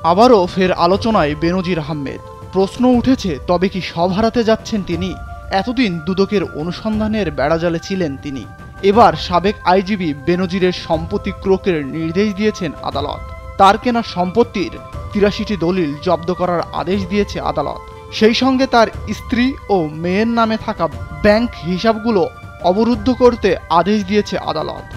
আবারও ফের আলোচনায় বেনজির আহমেদ। প্রশ্ন উঠেছে, তবে কি সব হারাতে যাচ্ছেন তিনি? এতদিন দুদকের অনুসন্ধানের বেড়াজালে ছিলেন তিনি। এবার সাবেক আইজিপি বেনজিরের সম্পত্তি ক্রোকের নির্দেশ দিয়েছেন আদালত। তার কেনা সম্পত্তির ৮৩টি দলিল জব্দ করার আদেশ দিয়েছে আদালত। সেই সঙ্গে তার স্ত্রী ও মেয়ের নামে থাকা ব্যাংক হিসাবগুলো অবরুদ্ধ করতে আদেশ দিয়েছে আদালত।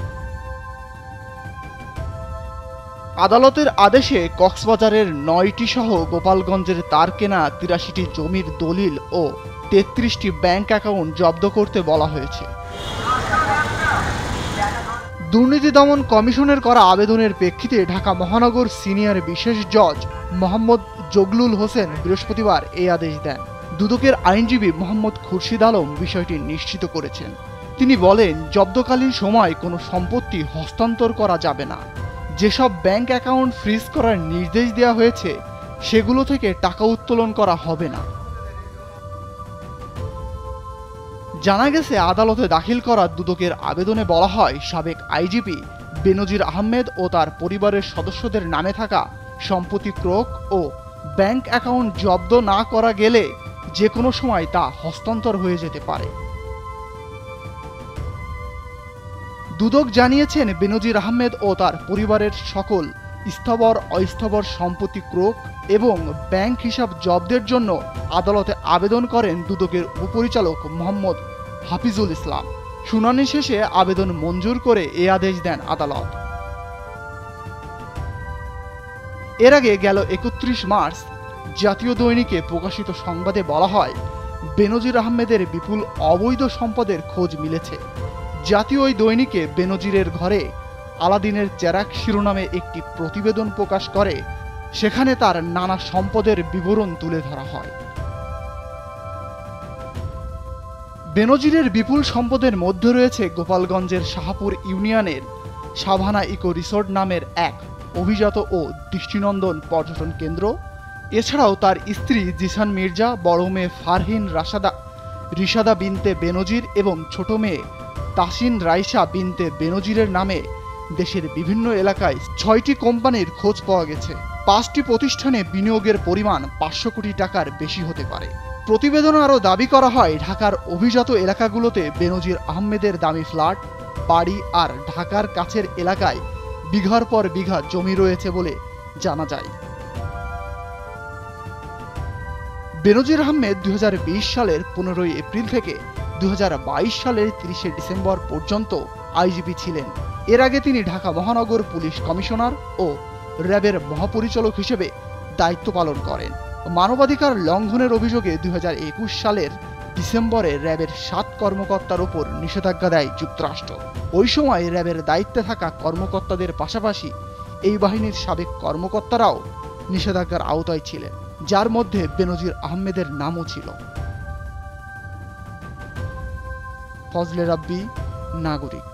আদালতের আদেশে কক্সবাজারের ৯টি সহ গোপালগঞ্জের তার কেনা ৮৩টি জমির দলিল ও ৩৩টি ব্যাংক অ্যাকাউন্ট জব্দ করতে বলা হয়েছে। দুর্নীতি দমন কমিশনের করা আবেদনের প্রেক্ষিতে ঢাকা মহানগর সিনিয়র বিশেষ জজ মোহাম্মদ জগলুল হোসেন বৃহস্পতিবার এই আদেশ দেন। দুদকের আইনজীবী মোহাম্মদ খুরশিদ আলম বিষয়টি নিশ্চিত করেছেন। তিনি বলেন, জব্দকালীন সময় কোনো সম্পত্তি হস্তান্তর করা যাবে না। যেসব ব্যাংক অ্যাকাউন্ট ফ্রিজ করার নির্দেশ দেওয়া হয়েছে সেগুলো থেকে টাকা উত্তোলন করা হবে না। জানা গেছে, আদালতে দাখিল করা দুদকের আবেদনে বলা হয়, সাবেক আইজিপি বেনজির আহমেদ ও তার পরিবারের সদস্যদের নামে থাকা সম্পত্তি ক্রোক ও ব্যাংক অ্যাকাউন্ট জব্দ না করা গেলে যে কোনো সময় তা হস্তান্তর হয়ে যেতে পারে। দুদক জানিয়েছেন, বেনজির আহমেদ ও তার পরিবারের সকল স্থাবর অস্থাবর সম্পত্তি ক্রোক এবং ব্যাংক হিসাব জব্দের জন্য আদালতে আবেদন করেন দুদকের উপপরিচালক মোহাম্মদ হাফিজুল ইসলাম। শুনানি শেষে আবেদন মঞ্জুর করে এ আদেশ দেন আদালত। এর আগে গেল ৩১ মার্চ জাতীয় দৈনিকে প্রকাশিত সংবাদে বলা হয়, বেনজির আহমেদের বিপুল অবৈধ সম্পদের খোঁজ মিলেছে। জাতীয় ওই দৈনিকে বেনজিরের ঘরে আলাদিনের চেরাক শিরোনামে একটি প্রতিবেদন প্রকাশ করে। সেখানে তার নানা সম্পদের বিবরণ তুলে ধরা হয়। বেনজিরের বিপুল সম্পদের মধ্যে রয়েছে গোপালগঞ্জের শাহপুর ইউনিয়নের সাভানা ইকো রিসোর্ট নামের এক অভিজাত ও দৃষ্টিনন্দন পর্যটন কেন্দ্র। এছাড়াও তার স্ত্রী জিসান মির্জা, বড় মেয়ে ফারহিন রিশাদা বিনতে বেনজির এবং ছোট মেয়ে তাসিন রাইসা বিনতে বেনজিরের নামে দেশের বিভিন্ন এলাকায় ৬টি কোম্পানির খোঁজ পাওয়া গেছে। ৫টি প্রতিষ্ঠানে বিনিয়োগের পরিমাণ ৫০০ কোটি টাকার বেশি হতে পারে। প্রতিবেদনে আরও দাবি করা হয়, ঢাকার অভিজাত এলাকাগুলোতে বেনজির আহমেদের দামি ফ্ল্যাট, বাড়ি আর ঢাকার কাছের এলাকায় বিঘার পর বিঘা জমি রয়েছে বলে জানা যায়। বেনজির আহমেদ ২০২০ সালের ১৫ এপ্রিল থেকে ২০২২ সালের ৩০ ডিসেম্বর পর্যন্ত আইজিপি ছিলেন। এর আগে তিনি ঢাকা মহানগর পুলিশ কমিশনার ও র্যাবের মহাপরিচালক হিসেবে দায়িত্ব পালন করেন। মানবাধিকার লঙ্ঘনের অভিযোগে ২০২১ সালের ডিসেম্বরে র্যাবের ৭ কর্মকর্তার ওপর নিষেধাজ্ঞা দেয় যুক্তরাষ্ট্র। ওই সময় র্যাবের দায়িত্বে থাকা কর্মকর্তাদের পাশাপাশি এই বাহিনীর সাবেক কর্মকর্তারাও নিষেধাজ্ঞার আওতায় ছিলেন, যার মধ্যে বেনজির আহমেদের নামও ছিল। ফজলে রাব্বি, নাগরিক।